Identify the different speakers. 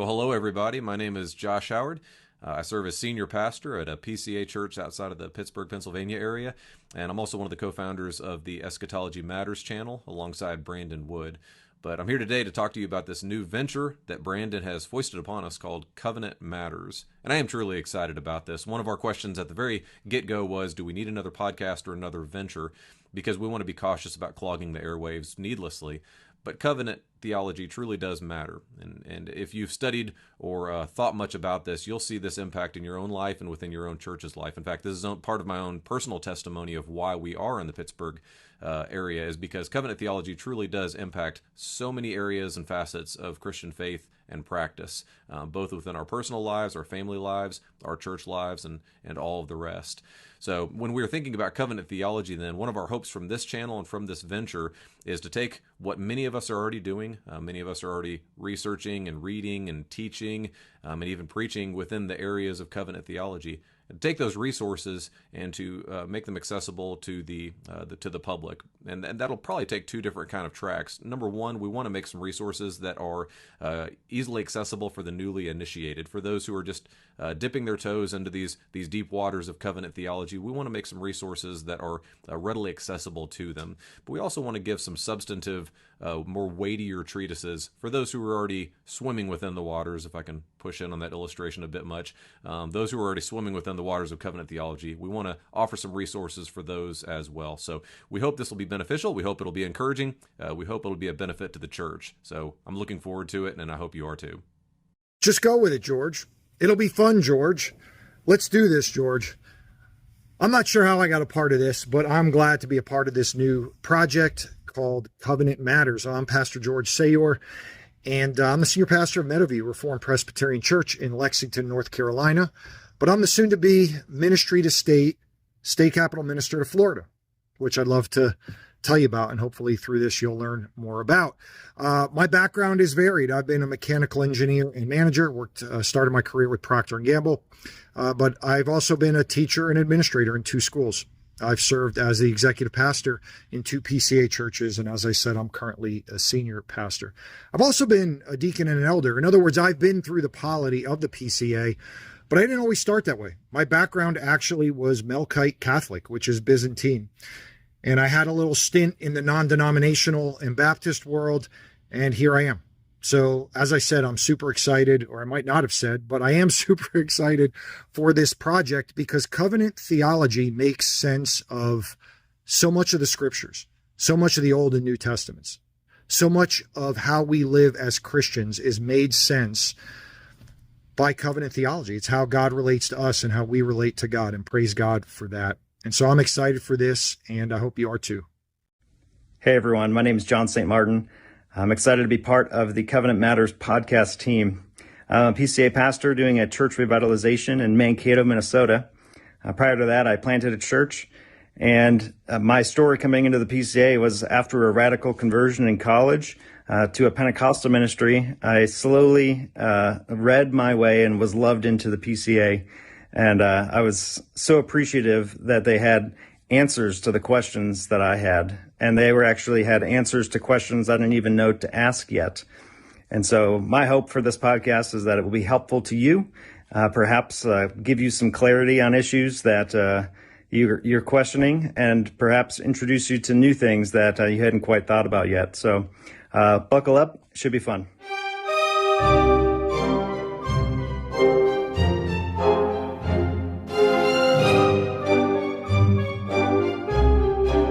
Speaker 1: Well, hello, everybody. My name is Josh Howard. I serve as senior pastor at a PCA church outside of the Pittsburgh, Pennsylvania area, and I'm also one of the co-founders of the Eschatology Matters channel alongside Brandon Wood. But I'm here today to talk to you about this new venture that Brandon has foisted upon us called Covenant Matters. And I am truly excited about this. One of our questions at the very get-go was, do we need another podcast or another venture? Because we want to be cautious about clogging the airwaves needlessly. But covenant theology truly does matter. And if you've studied or thought much about this, you'll see this impact in your own life and within your own church's life. In fact, this is part of my own personal testimony of why we are in the Pittsburgh area, is because covenant theology truly does impact so many areas and facets of Christian faith and practice, both within our personal lives, our family lives, our church lives, and all of the rest. So when we're thinking about covenant theology, then one of our hopes from this channel and from this venture is to take what many of us are already doing. Many of us are already researching and reading and teaching and even preaching within the areas of covenant theology, and take those resources and to make them accessible to the public. And that'll probably take two different kind of tracks. Number one, we want to make some resources that are easily accessible for the newly initiated, for those who are just dipping their toes into these deep waters of covenant theology. We want to make some resources that are readily accessible to them. But we also want to give some substantive, more weightier treatises for those who are already swimming within the waters, if I can push in on that illustration a bit much. Those who are already swimming within the waters of covenant theology, we want to offer some resources for those as well. So we hope this will be beneficial. We hope it'll be encouraging. We hope it'll be a benefit to the church. So I'm looking forward to it, and I hope you are too.
Speaker 2: Just go with it, George. It'll be fun, George. Let's do this, George. I'm not sure how I got a part of this, but I'm glad to be a part of this new project called Covenant Matters. I'm Pastor George Seor, and I'm the senior pastor of Meadowview Reformed Presbyterian Church in Lexington, North Carolina. But I'm the soon-to-be ministry to state capital minister to Florida, which I'd love to tell you about, and hopefully through this you'll learn more about. My background is varied. I've been a mechanical engineer and manager, started my career with Procter & Gamble, but I've also been a teacher and administrator in 2 schools. I've served as the executive pastor in 2 PCA churches, and as I said, I'm currently a senior pastor. I've also been a deacon and an elder. In other words, I've been through the polity of the PCA, but I didn't always start that way. My background actually was Melkite Catholic, which is Byzantine. And I had a little stint in the non-denominational and Baptist world, and here I am. So, as I said, I'm super excited, or I might not have said, but I am super excited for this project because covenant theology makes sense of so much of the scriptures, so much of the Old and New Testaments. So much of how we live as Christians is made sense by covenant theology. It's how God relates to us and how we relate to God, and praise God for that. And so I'm excited for this, and I hope you are too.
Speaker 3: Hey everyone, my name is John St. Martin. I'm excited to be part of the Covenant Matters podcast team. I'm a PCA pastor doing a church revitalization in Mankato, Minnesota. Prior to that, I planted a church, and my story coming into the PCA was after a radical conversion in college to a Pentecostal ministry. I slowly read my way and was loved into the PCA. And I was so appreciative that they had answers to the questions that I had. And they had answers to questions I didn't even know to ask yet. And so my hope for this podcast is that it will be helpful to you, perhaps give you some clarity on issues that you're questioning, and perhaps introduce you to new things that you hadn't quite thought about yet. So buckle up. It should be fun.